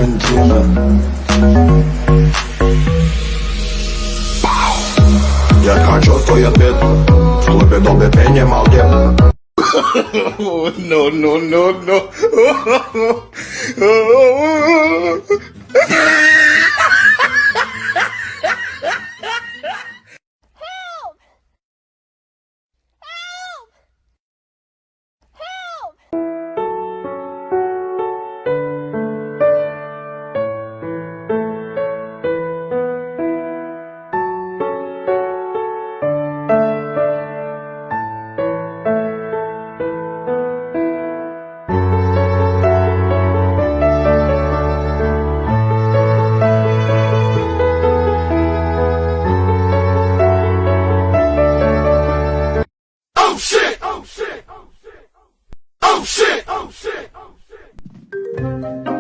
Валентина. Детка чувствует бит, в клубе долбит пение молдет. No, no, no, no. Oh shit! Oh shit! Oh shit! Oh shit! Oh shit! Oh shit!